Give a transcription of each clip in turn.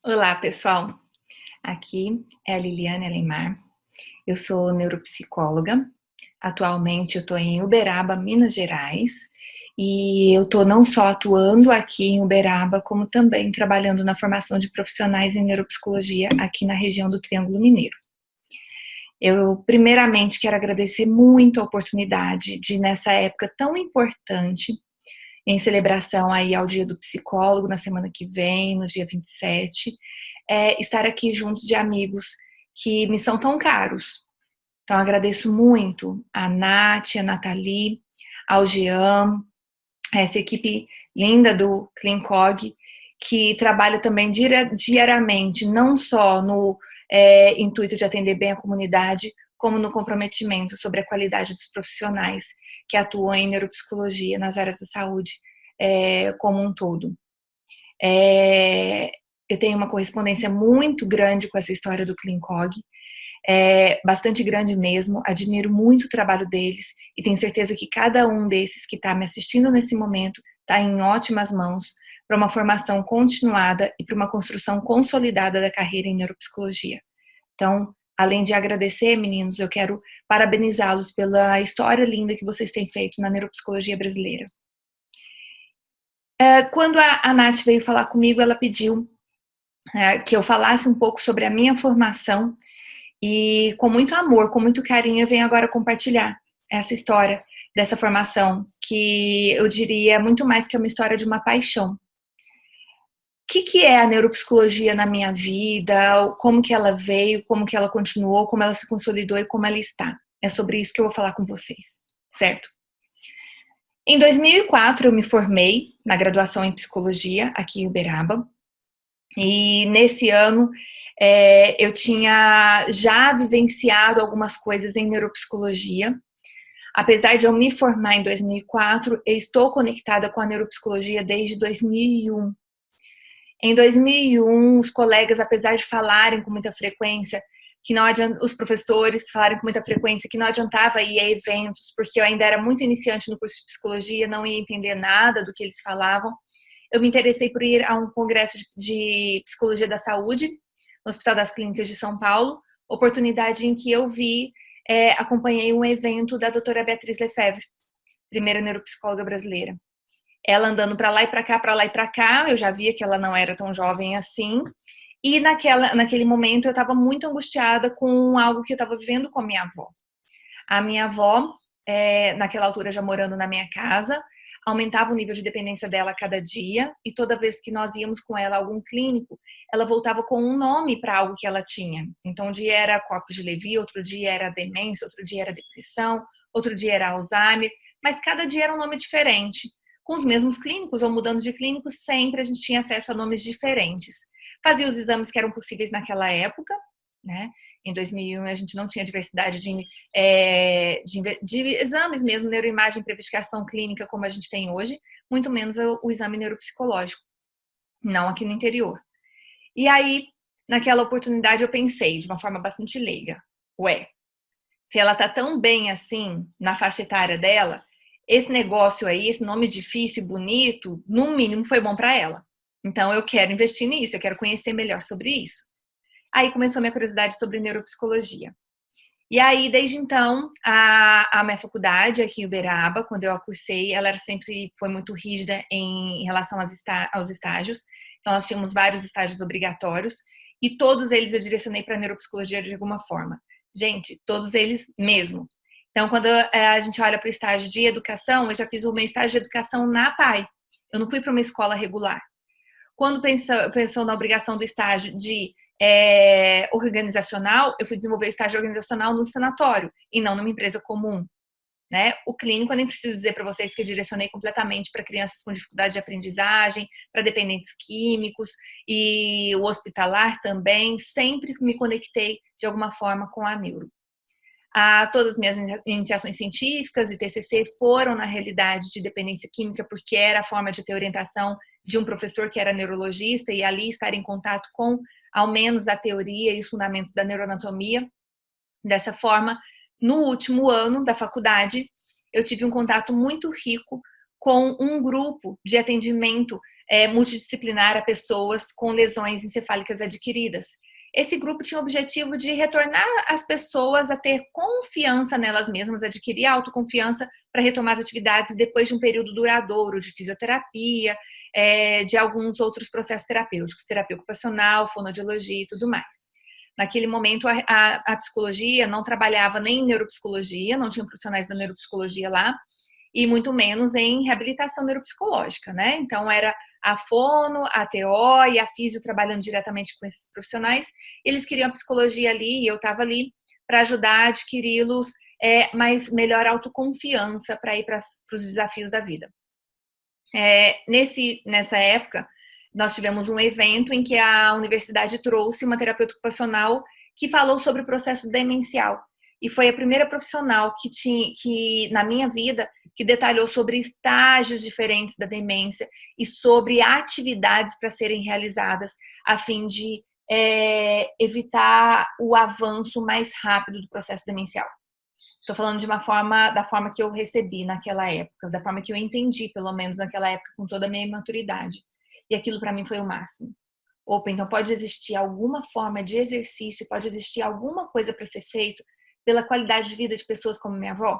Olá, pessoal. Aqui é a Liliane Alemar. Eu sou neuropsicóloga. Atualmente eu estou em Uberaba, Minas Gerais. E eu estou não só atuando aqui em Uberaba, como também trabalhando na formação de profissionais em neuropsicologia aqui na região do Triângulo Mineiro. Eu, primeiramente, quero agradecer muito a oportunidade de, nessa época tão importante, em celebração aí ao Dia do Psicólogo, na semana que vem, no dia 27, estar aqui junto de amigos que me são tão caros. Então, agradeço muito a Nath, a Nathalie, ao Jean, a essa equipe linda do CleanCog, que trabalha também diariamente, não só no intuito de atender bem a comunidade, como no comprometimento sobre a qualidade dos profissionais que atuam em neuropsicologia nas áreas da saúde como um todo. Eu tenho uma correspondência muito grande com essa história do CleanCog, bastante grande mesmo, admiro muito o trabalho deles e tenho certeza que cada um desses que está me assistindo nesse momento está em ótimas mãos para uma formação continuada e para uma construção consolidada da carreira em neuropsicologia. Então, além de agradecer, meninos, eu quero parabenizá-los pela história linda que vocês têm feito na neuropsicologia brasileira. Quando a Nath veio falar comigo, ela pediu que eu falasse um pouco sobre a minha formação e com muito amor, com muito carinho, eu venho agora compartilhar essa história dessa formação, que eu diria muito mais que é uma história de uma paixão. O que é a neuropsicologia na minha vida, como que ela veio, como que ela continuou, como ela se consolidou e como ela está. É sobre isso que eu vou falar com vocês, certo? Em 2004 eu me formei na graduação em psicologia aqui em Uberaba e nesse ano eu tinha já vivenciado algumas coisas em neuropsicologia. Apesar de eu me formar em 2004, eu estou conectada com a neuropsicologia desde 2001. Em 2001, os colegas, apesar de falarem com muita frequência, que não adianta, os professores falarem com muita frequência que não adiantava ir a eventos, porque eu ainda era muito iniciante no curso de psicologia, não ia entender nada do que eles falavam. Eu me interessei por ir a um congresso de psicologia da saúde, no Hospital das Clínicas de São Paulo, oportunidade em que eu acompanhei um evento da doutora Beatriz Lefebvre, primeira neuropsicóloga brasileira. Ela andando para lá e para cá, eu já via que ela não era tão jovem assim, e naquele momento eu estava muito angustiada com algo que eu estava vivendo com a minha avó. A minha avó, naquela altura já morando na minha casa, aumentava o nível de dependência dela a cada dia, e toda vez que nós íamos com ela a algum clínico, ela voltava com um nome para algo que ela tinha. Então, um dia era corpus de Levy, outro dia era demência, outro dia era depressão, outro dia era Alzheimer, mas cada dia era um nome diferente. Com os mesmos clínicos ou mudando de clínico, sempre a gente tinha acesso a nomes diferentes. Fazia os exames que eram possíveis naquela época, né? Em 2001 a gente não tinha diversidade de exames mesmo, neuroimagem para investigação clínica como a gente tem hoje, muito menos o exame neuropsicológico, não aqui no interior. E aí, naquela oportunidade eu pensei, de uma forma bastante leiga, se ela tá tão bem assim, na faixa etária dela, esse negócio aí, esse nome difícil, bonito, no mínimo foi bom para ela. Então eu quero investir nisso, eu quero conhecer melhor sobre isso. Aí começou a minha curiosidade sobre neuropsicologia. E aí, desde então, a minha faculdade aqui em Uberaba, quando eu a cursei, ela sempre foi muito rígida em relação aos estágios. Então, nós tínhamos vários estágios obrigatórios e todos eles eu direcionei para neuropsicologia de alguma forma. Gente, todos eles mesmo. Então, quando a gente olha para o estágio de educação, eu já fiz o meu estágio de educação na PAI. Eu não fui para uma escola regular. Quando pensou na obrigação do estágio de organizacional, eu fui desenvolver o estágio organizacional no sanatório e não numa empresa comum. Né? O clínico, eu nem preciso dizer para vocês que eu direcionei completamente para crianças com dificuldade de aprendizagem, para dependentes químicos, e o hospitalar também, sempre me conectei de alguma forma com a neuro. Todas as minhas iniciações científicas e TCC foram, na realidade, de dependência química, porque era a forma de ter orientação de um professor que era neurologista e ali estar em contato com, ao menos, a teoria e os fundamentos da neuroanatomia. Dessa forma, no último ano da faculdade, eu tive um contato muito rico com um grupo de atendimento multidisciplinar a pessoas com lesões encefálicas adquiridas. Esse grupo tinha o objetivo de retornar as pessoas a ter confiança nelas mesmas, adquirir autoconfiança para retomar as atividades depois de um período duradouro de fisioterapia, de alguns outros processos terapêuticos, terapia ocupacional, fonoaudiologia e tudo mais. Naquele momento, a psicologia não trabalhava nem em neuropsicologia, não tinha profissionais da neuropsicologia lá, e muito menos em reabilitação neuropsicológica, né? Então, era a fono, a TO e a físio trabalhando diretamente com esses profissionais. Eles queriam a psicologia ali, e eu estava ali para ajudar a adquiri-los mais melhor autoconfiança para ir para os desafios da vida. Nessa época, nós tivemos um evento em que a universidade trouxe uma terapeuta ocupacional que falou sobre o processo demencial. E foi a primeira profissional que na minha vida, que detalhou sobre estágios diferentes da demência e sobre atividades para serem realizadas a fim de evitar o avanço mais rápido do processo demencial. Estou falando da forma que eu recebi naquela época, da forma que eu entendi, pelo menos naquela época, com toda a minha maturidade. E aquilo para mim foi o máximo. Opa, então pode existir alguma forma de exercício, pode existir alguma coisa para ser feito pela qualidade de vida de pessoas como minha avó?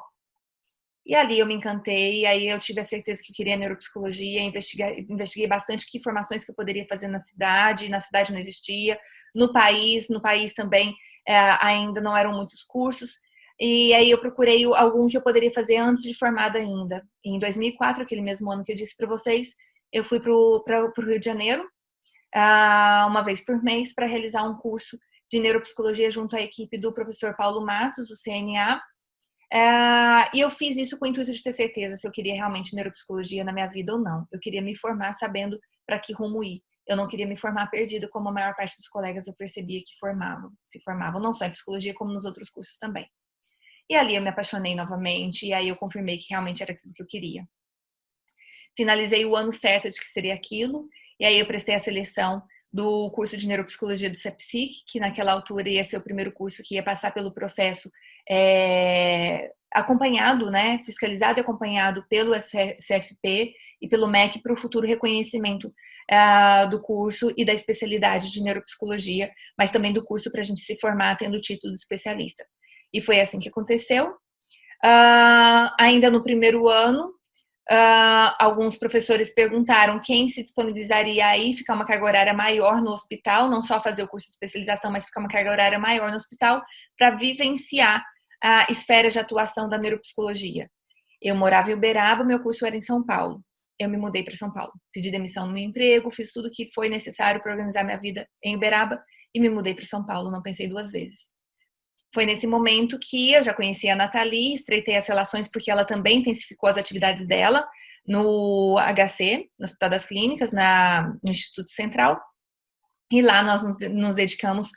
E ali eu me encantei, e aí eu tive a certeza que eu queria neuropsicologia, investiguei bastante que formações que eu poderia fazer na cidade não existia, no país também ainda não eram muitos cursos, e aí eu procurei algum que eu poderia fazer antes de formada ainda. Em 2004, aquele mesmo ano que eu disse para vocês, eu fui para o Rio de Janeiro, uma vez por mês, para realizar um curso de neuropsicologia junto à equipe do professor Paulo Matos, do CNA. E eu fiz isso com o intuito de ter certeza se eu queria realmente neuropsicologia na minha vida ou não. Eu queria me formar sabendo para que rumo ir. Eu não queria me formar perdida, como a maior parte dos colegas eu percebia que se formavam, não só em psicologia, como nos outros cursos também. E ali eu me apaixonei novamente, e aí eu confirmei que realmente era aquilo que eu queria. Finalizei o ano certo de que seria aquilo, e aí eu prestei a seleção do curso de neuropsicologia do CEPSIC, que naquela altura ia ser o primeiro curso que ia passar pelo processo acompanhado, né, fiscalizado e acompanhado pelo CFP e pelo MEC para o futuro reconhecimento do curso e da especialidade de neuropsicologia, mas também do curso para a gente se formar tendo o título de especialista. E foi assim que aconteceu. Ainda no primeiro ano, alguns professores perguntaram quem se disponibilizaria aí ficar uma carga horária maior no hospital, não só fazer o curso de especialização, mas ficar uma carga horária maior no hospital para vivenciar a esfera de atuação da neuropsicologia. Eu morava em Uberaba, meu curso era em São Paulo. Eu me mudei para São Paulo, pedi demissão no meu emprego, fiz tudo que foi necessário para organizar minha vida em Uberaba e me mudei para São Paulo, não pensei duas vezes. Foi nesse momento que eu já conhecia a Nathalie, estreitei as relações porque ela também intensificou as atividades dela no HC, no Hospital das Clínicas, no Instituto Central. E lá nós nos dedicamos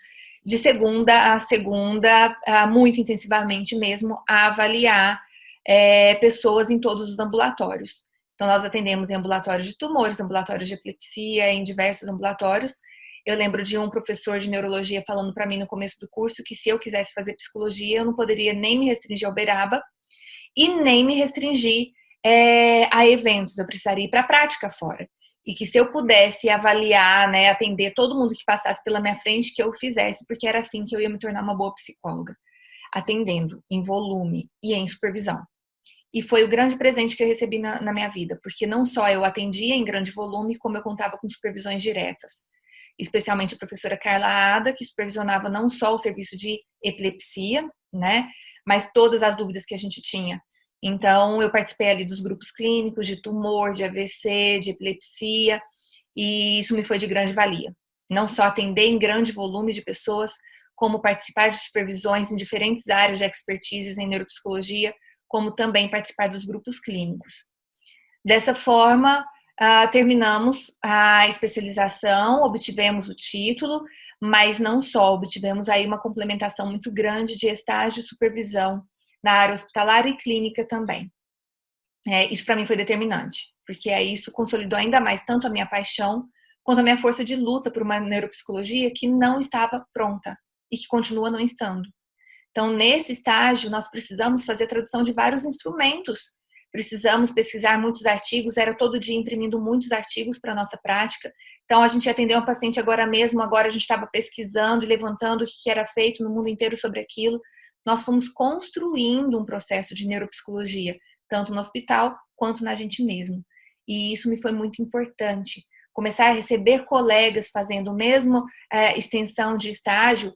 de segunda a segunda, muito intensivamente mesmo, a avaliar pessoas em todos os ambulatórios. Então, nós atendemos em ambulatórios de tumores, ambulatórios de epilepsia, em diversos ambulatórios. Eu lembro de um professor de neurologia falando para mim no começo do curso que se eu quisesse fazer psicologia, eu não poderia nem me restringir ao Uberaba e nem me restringir a eventos, eu precisaria ir para a prática fora. E que se eu pudesse avaliar, né, atender todo mundo que passasse pela minha frente, que eu fizesse, porque era assim que eu ia me tornar uma boa psicóloga, atendendo em volume e em supervisão. E foi o grande presente que eu recebi na minha vida, porque não só eu atendia em grande volume, como eu contava com supervisões diretas. Especialmente a professora Carla Ada, que supervisionava não só o serviço de epilepsia, né, mas todas as dúvidas que a gente tinha. Então, eu participei ali dos grupos clínicos de tumor, de AVC, de epilepsia, e isso me foi de grande valia. Não só atender em grande volume de pessoas, como participar de supervisões em diferentes áreas de expertise em neuropsicologia, como também participar dos grupos clínicos. Dessa forma, terminamos a especialização, obtivemos o título, mas não só, obtivemos aí uma complementação muito grande de estágio e supervisão na área hospitalar e clínica também. Isso para mim foi determinante, porque isso consolidou ainda mais tanto a minha paixão quanto a minha força de luta por uma neuropsicologia que não estava pronta e que continua não estando. Então, nesse estágio, nós precisamos fazer a tradução de vários instrumentos precisamos pesquisar muitos artigos, era todo dia imprimindo muitos artigos para a nossa prática. Então, a gente atendeu um paciente agora mesmo, agora a gente estava pesquisando e levantando o que era feito no mundo inteiro sobre aquilo. Nós fomos construindo um processo de neuropsicologia, tanto no hospital quanto na gente mesmo. E isso me foi muito importante. Começar a receber colegas fazendo a mesma extensão de estágio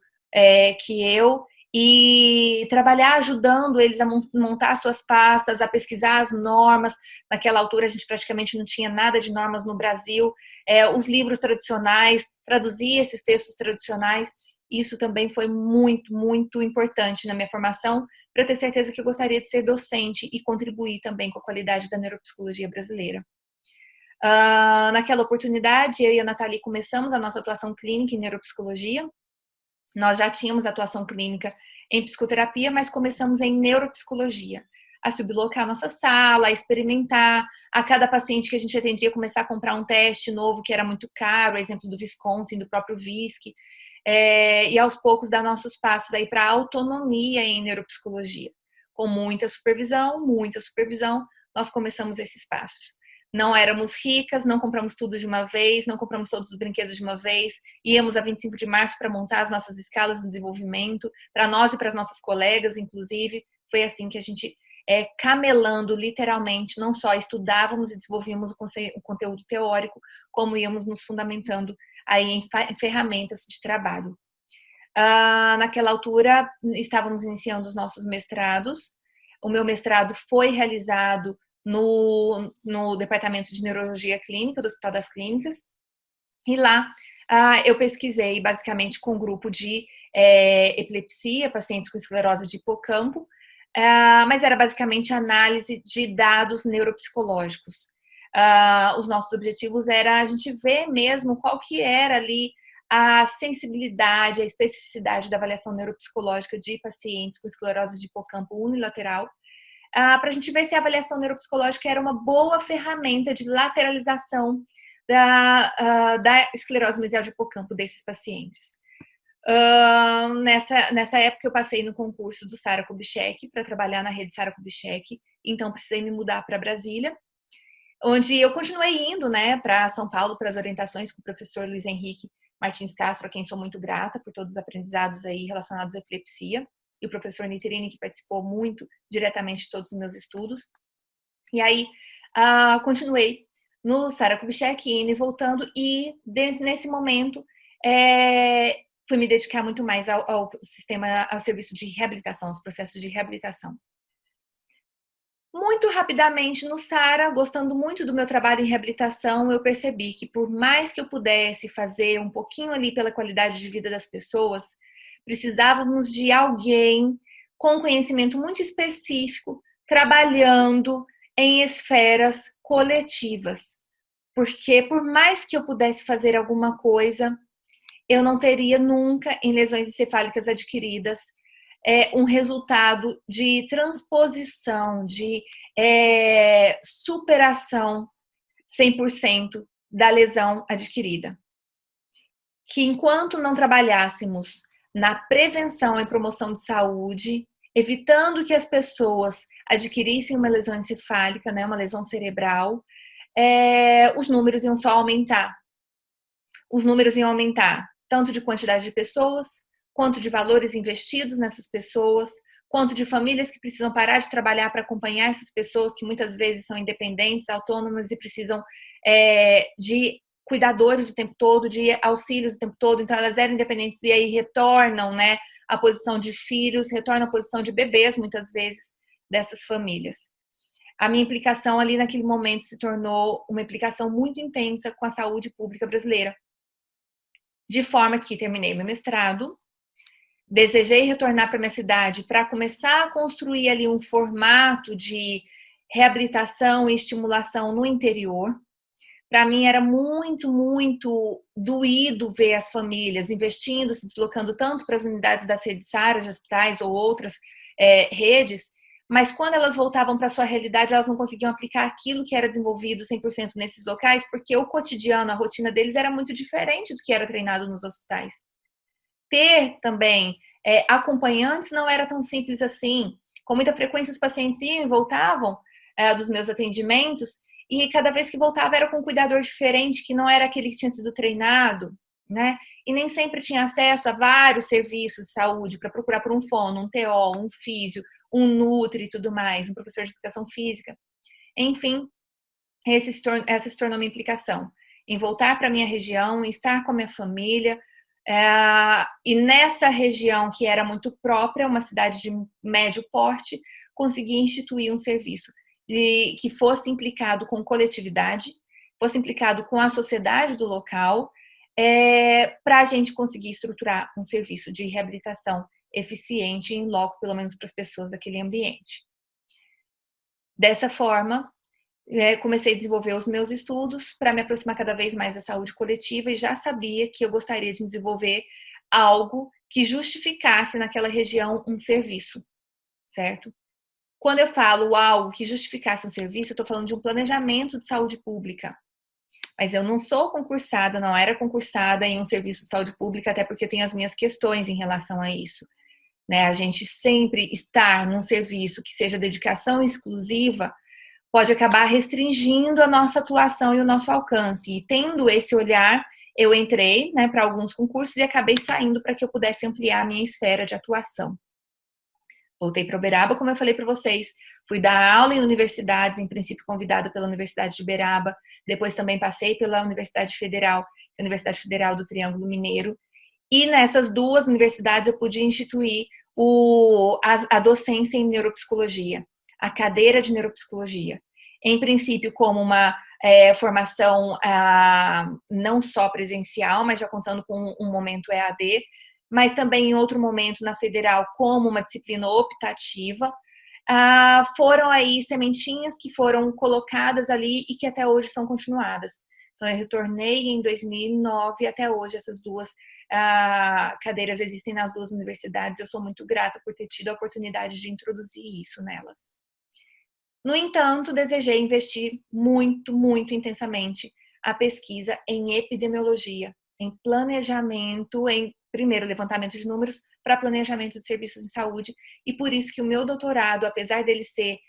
que eu, e trabalhar ajudando eles a montar suas pastas, a pesquisar as normas. Naquela altura a gente praticamente não tinha nada de normas no Brasil, os livros tradicionais, traduzir esses textos tradicionais. Isso também foi muito, muito importante na minha formação, para eu ter certeza que eu gostaria de ser docente e contribuir também com a qualidade da neuropsicologia brasileira. Naquela oportunidade, eu e a Nathalie começamos a nossa atuação clínica em neuropsicologia. Nós já tínhamos atuação clínica em psicoterapia, mas começamos em neuropsicologia, a sublocar a nossa sala, a experimentar, a cada paciente que a gente atendia começar a comprar um teste novo que era muito caro, exemplo do Wisconsin, do próprio VISC, e aos poucos dar nossos passos aí para a autonomia em neuropsicologia. Com muita supervisão, nós começamos esses passos. Não éramos ricas, não compramos tudo de uma vez, não compramos todos os brinquedos de uma vez, íamos a 25 de março para montar as nossas escalas de desenvolvimento, para nós e para as nossas colegas, inclusive. Foi assim que a gente, camelando literalmente, não só estudávamos e desenvolvíamos o conteúdo teórico, como íamos nos fundamentando aí em ferramentas de trabalho. Naquela altura, estávamos iniciando os nossos mestrados. O meu mestrado foi realizado no Departamento de Neurologia Clínica do Hospital das Clínicas, e lá eu pesquisei basicamente com um grupo de epilepsia, pacientes com esclerose de hipocampo, mas era basicamente análise de dados neuropsicológicos. Os nossos objetivos era a gente ver mesmo qual que era ali a sensibilidade, a especificidade da avaliação neuropsicológica de pacientes com esclerose de hipocampo unilateral, para a gente ver se a avaliação neuropsicológica era uma boa ferramenta de lateralização da esclerose mesial de hipocampo desses pacientes. Nessa época eu passei no concurso do Sara Kubitschek para trabalhar na rede Sara Kubitschek, então precisei me mudar para Brasília, onde eu continuei indo, né, para São Paulo para as orientações com o professor Luiz Henrique Martins Castro, a quem sou muito grata por todos os aprendizados aí relacionados à epilepsia, e o professor Nitrini, que participou muito diretamente de todos os meus estudos. E aí, continuei no Sara Kubitschek, indo e voltando, e nesse momento fui me dedicar muito mais ao serviço de reabilitação, aos processos de reabilitação. Muito rapidamente no Sara, gostando muito do meu trabalho em reabilitação, eu percebi que por mais que eu pudesse fazer um pouquinho ali pela qualidade de vida das pessoas, precisávamos de alguém com conhecimento muito específico, trabalhando em esferas coletivas. Porque por mais que eu pudesse fazer alguma coisa, eu não teria nunca, em lesões encefálicas adquiridas, um resultado de transposição, de superação 100% da lesão adquirida. Que enquanto não trabalhássemos na prevenção e promoção de saúde, evitando que as pessoas adquirissem uma lesão encefálica, né, uma lesão cerebral, os números iam só aumentar. Os números iam aumentar, tanto de quantidade de pessoas, quanto de valores investidos nessas pessoas, quanto de famílias que precisam parar de trabalhar para acompanhar essas pessoas que muitas vezes são independentes, autônomas e precisam de cuidadores o tempo todo, de auxílios o tempo todo. Então elas eram independentes e aí retornam, né, à posição de filhos, retornam à posição de bebês muitas vezes dessas famílias. A minha implicação ali naquele momento se tornou uma implicação muito intensa com a saúde pública brasileira. De forma que terminei meu mestrado, desejei retornar para minha cidade para começar a construir ali um formato de reabilitação e estimulação no interior. Para mim era muito, muito doído ver as famílias investindo, se deslocando tanto para as unidades das redes SARA, de hospitais ou outras redes, mas quando elas voltavam para a sua realidade, elas não conseguiam aplicar aquilo que era desenvolvido 100% nesses locais, porque o cotidiano, a rotina deles era muito diferente do que era treinado nos hospitais. Ter também acompanhantes não era tão simples assim. Com muita frequência os pacientes iam e voltavam dos meus atendimentos, e cada vez que voltava era com um cuidador diferente, que não era aquele que tinha sido treinado, né? E nem sempre tinha acesso a vários serviços de saúde para procurar por um fono, um TO, um físio, um nutri e tudo mais, um professor de educação física. Enfim, essa se tornou minha implicação em voltar para minha região, estar com a minha família, e nessa região que era muito própria, uma cidade de médio porte, consegui instituir um serviço que fosse implicado com coletividade, fosse implicado com a sociedade do local, para a gente conseguir estruturar um serviço de reabilitação eficiente em loco, pelo menos para as pessoas daquele ambiente. Dessa forma, comecei a desenvolver os meus estudos para me aproximar cada vez mais da saúde coletiva e já sabia que eu gostaria de desenvolver algo que justificasse naquela região um serviço, certo? Quando eu falo algo que justificasse um serviço, eu estou falando de um planejamento de saúde pública. Mas eu não sou concursada, não era concursada em um serviço de saúde pública, até porque tenho as minhas questões em relação a isso. Né? A gente sempre estar num serviço que seja dedicação exclusiva pode acabar restringindo a nossa atuação e o nosso alcance. E tendo esse olhar, eu entrei, né, para alguns concursos e acabei saindo para que eu pudesse ampliar a minha esfera de atuação. Voltei para Uberaba, como eu falei para vocês, fui dar aula em universidades, em princípio convidada pela Universidade de Uberaba, depois também passei pela Universidade Federal, a Universidade Federal do Triângulo Mineiro, e nessas duas universidades eu pude instituir a docência em neuropsicologia, a cadeira de neuropsicologia. Em princípio, como uma formação não só presencial, mas já contando com um momento EAD, mas também em outro momento na federal como uma disciplina optativa. Foram aí sementinhas que foram colocadas ali e que até hoje são continuadas. Então, eu retornei em 2009 e até hoje essas duas cadeiras existem nas duas universidades. Eu sou muito grata por ter tido a oportunidade de introduzir isso nelas. No entanto, desejei investir muito, muito intensamente a pesquisa em epidemiologia, em planejamento, em primeiro levantamento de números para planejamento de serviços de saúde, e por isso que o meu doutorado, apesar dele ser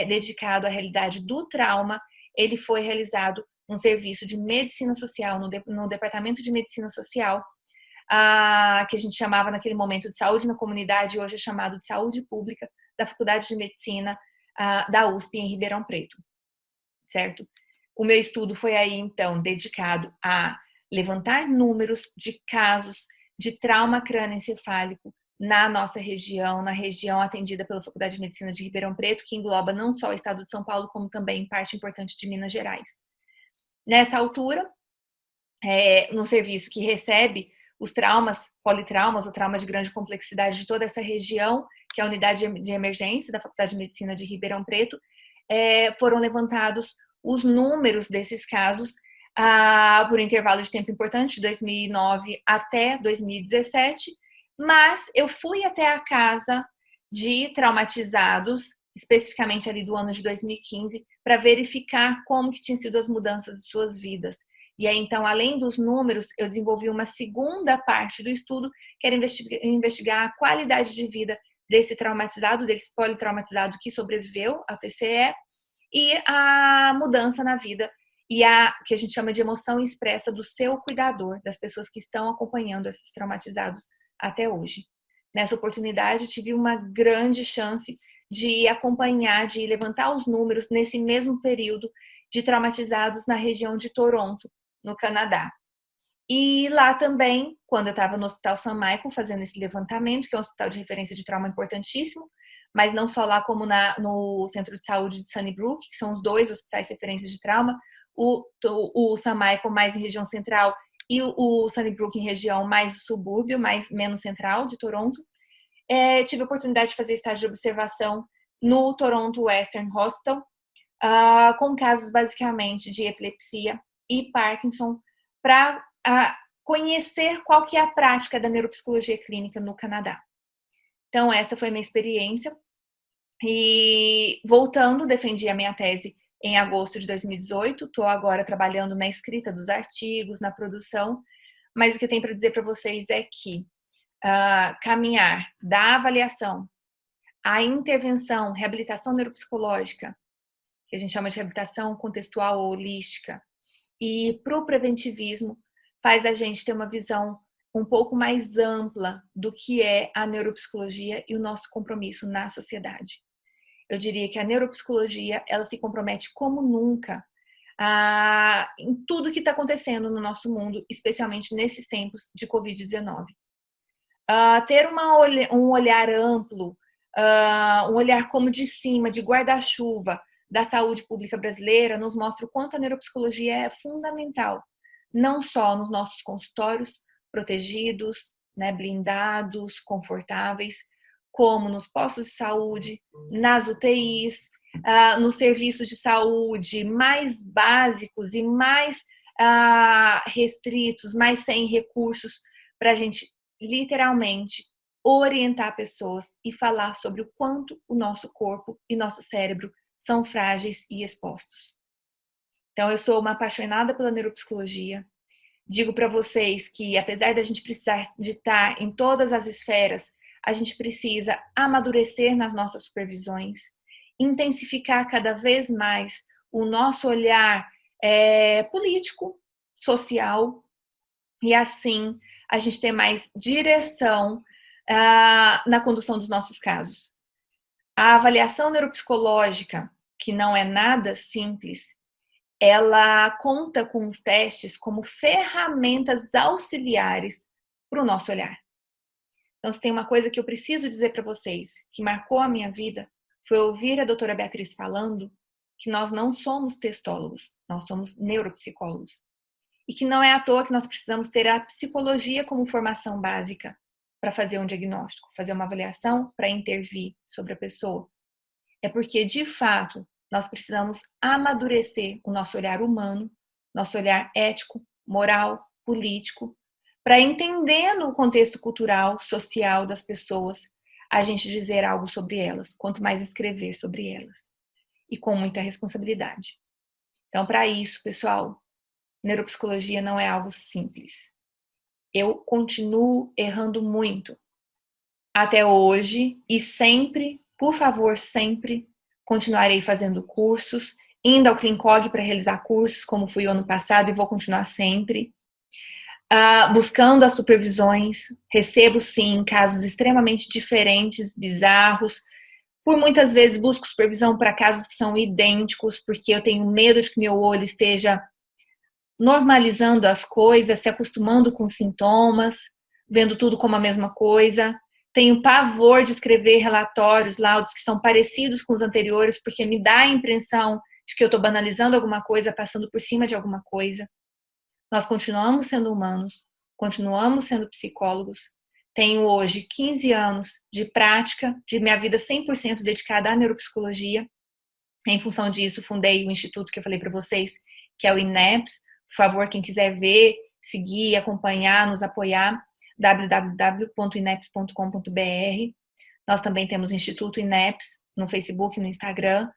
dedicado à realidade do trauma, ele foi realizado um serviço de medicina social, no departamento de medicina social, que a gente chamava naquele momento de saúde na comunidade, hoje é chamado de saúde pública, da Faculdade de Medicina da USP em Ribeirão Preto, certo? O meu estudo foi aí, então, dedicado a levantar números de casos de trauma crânioencefálico na nossa região, na região atendida pela Faculdade de Medicina de Ribeirão Preto, que engloba não só o estado de São Paulo, como também parte importante de Minas Gerais. Nessa altura, no serviço que recebe os traumas, politraumas, ou traumas de grande complexidade de toda essa região, que é a unidade de emergência da Faculdade de Medicina de Ribeirão Preto, foram levantados os números desses casos por um intervalo de tempo importante, de 2009 até 2017, mas eu fui até a casa de traumatizados, especificamente ali do ano de 2015, para verificar como que tinham sido as mudanças de suas vidas. E aí, então, além dos números, eu desenvolvi uma segunda parte do estudo, que era investigar a qualidade de vida desse traumatizado, desse politraumatizado que sobreviveu ao TCE, e a mudança na vida, e que a gente chama de emoção expressa do seu cuidador, das pessoas que estão acompanhando esses traumatizados até hoje. Nessa oportunidade, tive uma grande chance de acompanhar, de levantar os números nesse mesmo período de traumatizados na região de Toronto, no Canadá. E lá também, quando eu estava no Hospital St. Michael fazendo esse levantamento, que é um hospital de referência de trauma importantíssimo, mas não só lá como no Centro de Saúde de Sunnybrook, que são os dois hospitais referências de trauma, o St. Michael mais em região central e o Sunnybrook em região mais do subúrbio, menos central de Toronto. Tive a oportunidade de fazer estágio de observação no Toronto Western Hospital, com casos basicamente de epilepsia e Parkinson, para conhecer qual que é a prática da neuropsicologia clínica no Canadá. Então, essa foi a minha experiência. E voltando, defendi a minha tese em agosto de 2018. Estou agora trabalhando na escrita dos artigos, na produção. Mas o que eu tenho para dizer para vocês é que caminhar da avaliação à intervenção, reabilitação neuropsicológica, que a gente chama de reabilitação contextual ou holística, e para o preventivismo, faz a gente ter uma visão um pouco mais ampla do que é a neuropsicologia e o nosso compromisso na sociedade. Eu diria que a neuropsicologia, ela se compromete como nunca em tudo que está acontecendo no nosso mundo, especialmente nesses tempos de Covid-19. Ter um olhar amplo, um olhar como de cima, de guarda-chuva da saúde pública brasileira, nos mostra o quanto a neuropsicologia é fundamental, não só nos nossos consultórios protegidos, né, blindados, confortáveis, como nos postos de saúde, nas UTIs, nos serviços de saúde mais básicos e mais restritos, mais sem recursos, para a gente literalmente orientar pessoas e falar sobre o quanto o nosso corpo e nosso cérebro são frágeis e expostos. Então, eu sou uma apaixonada pela neuropsicologia. Digo para vocês que, apesar da gente precisar de estar em todas as esferas, a gente precisa amadurecer nas nossas supervisões, intensificar cada vez mais o nosso olhar político, social, e assim a gente ter mais direção na condução dos nossos casos. A avaliação neuropsicológica, que não é nada simples, ela conta com os testes como ferramentas auxiliares para o nosso olhar. Então, se tem uma coisa que eu preciso dizer para vocês, que marcou a minha vida, foi ouvir a doutora Beatriz falando que nós não somos testólogos, nós somos neuropsicólogos. E que não é à toa que nós precisamos ter a psicologia como formação básica para fazer um diagnóstico, fazer uma avaliação, para intervir sobre a pessoa. É porque, de fato, nós precisamos amadurecer o nosso olhar humano, nosso olhar ético, moral, político, para entender no contexto cultural, social das pessoas, a gente dizer algo sobre elas, quanto mais escrever sobre elas. E com muita responsabilidade. Então, para isso, pessoal, neuropsicologia não é algo simples. Eu continuo errando muito. Até hoje e sempre, por favor, sempre, continuarei fazendo cursos, indo ao Clincog para realizar cursos, como fui o ano passado e vou continuar sempre. Buscando as supervisões, recebo sim casos extremamente diferentes, bizarros. Por muitas vezes busco supervisão para casos que são idênticos, porque eu tenho medo de que meu olho esteja normalizando as coisas, se acostumando com os sintomas, vendo tudo como a mesma coisa. Tenho pavor de escrever relatórios, laudos que são parecidos com os anteriores, porque me dá a impressão de que eu estou banalizando alguma coisa, passando por cima de alguma coisa. Nós continuamos sendo humanos, continuamos sendo psicólogos. Tenho hoje 15 anos de prática, de minha vida 100% dedicada à neuropsicologia. Em função disso, fundei o instituto que eu falei para vocês, que é o INEPS. Por favor, quem quiser ver, seguir, acompanhar, nos apoiar, www.ineps.com.br. Nós também temos o Instituto INEPS no Facebook, no Instagram.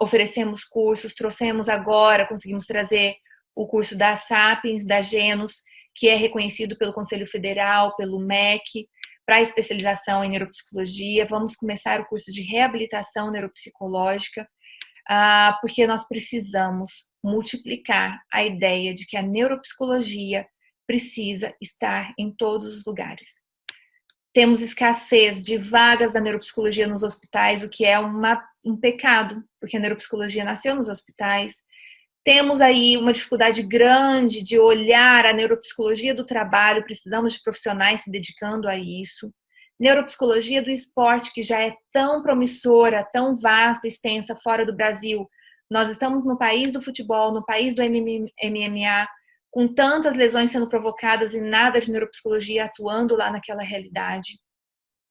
Oferecemos cursos, trouxemos agora, conseguimos trazer o curso da Sapiens, da Genus, que é reconhecido pelo Conselho Federal, pelo MEC, para especialização em neuropsicologia. Vamos começar o curso de reabilitação neuropsicológica, porque nós precisamos multiplicar a ideia de que a neuropsicologia precisa estar em todos os lugares. Temos escassez de vagas da neuropsicologia nos hospitais, o que é um pecado, porque a neuropsicologia nasceu nos hospitais. Temos aí uma dificuldade grande de olhar a neuropsicologia do trabalho, precisamos de profissionais se dedicando a isso. Neuropsicologia do esporte, que já é tão promissora, tão vasta, extensa fora do Brasil. Nós estamos no país do futebol, no país do MMA, com tantas lesões sendo provocadas e nada de neuropsicologia atuando lá naquela realidade,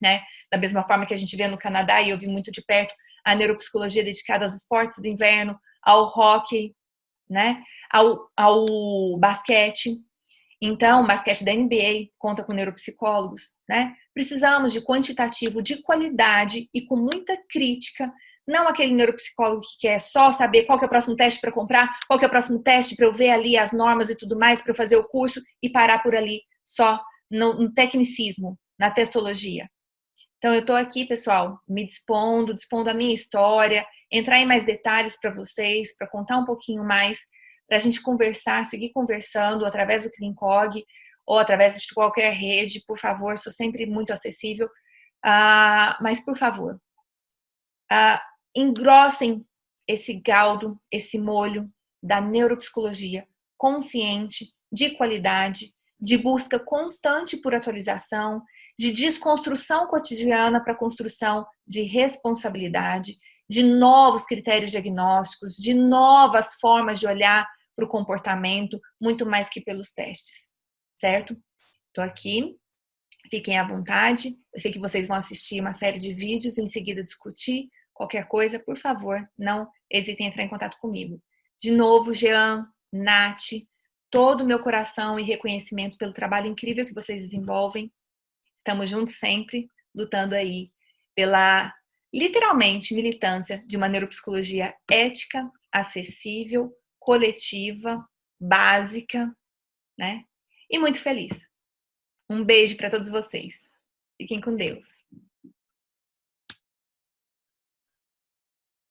né? Da mesma forma que a gente vê no Canadá, e eu vi muito de perto, a neuropsicologia dedicada aos esportes do inverno, ao hóquei, né? Ao basquete. Então, o basquete da NBA conta com neuropsicólogos, né? Precisamos de quantitativo de qualidade e com muita crítica, não aquele neuropsicólogo que quer só saber qual que é o próximo teste para comprar, qual que é o próximo teste para eu ver ali as normas e tudo mais para eu fazer o curso e parar por ali só no tecnicismo, na testologia. Então, eu tô aqui, pessoal, me dispondo a minha história, entrar em mais detalhes para vocês, para contar um pouquinho mais, para a gente conversar, seguir conversando através do Cleancog ou através de qualquer rede, por favor, sou sempre muito acessível. Mas, por favor, engrossem esse caldo, esse molho da neuropsicologia consciente, de qualidade, de busca constante por atualização, de desconstrução cotidiana para construção de responsabilidade, de novos critérios diagnósticos, de novas formas de olhar para o comportamento, muito mais que pelos testes, certo? Estou aqui, fiquem à vontade. Eu sei que vocês vão assistir uma série de vídeos e em seguida discutir. Qualquer coisa, por favor, não hesitem em entrar em contato comigo. De novo, Jean, Nath, todo o meu coração e reconhecimento pelo trabalho incrível que vocês desenvolvem. Estamos juntos sempre, lutando aí pela, literalmente, militância de uma neuropsicologia ética, acessível, coletiva, básica, né? E muito feliz. Um beijo para todos vocês. Fiquem com Deus.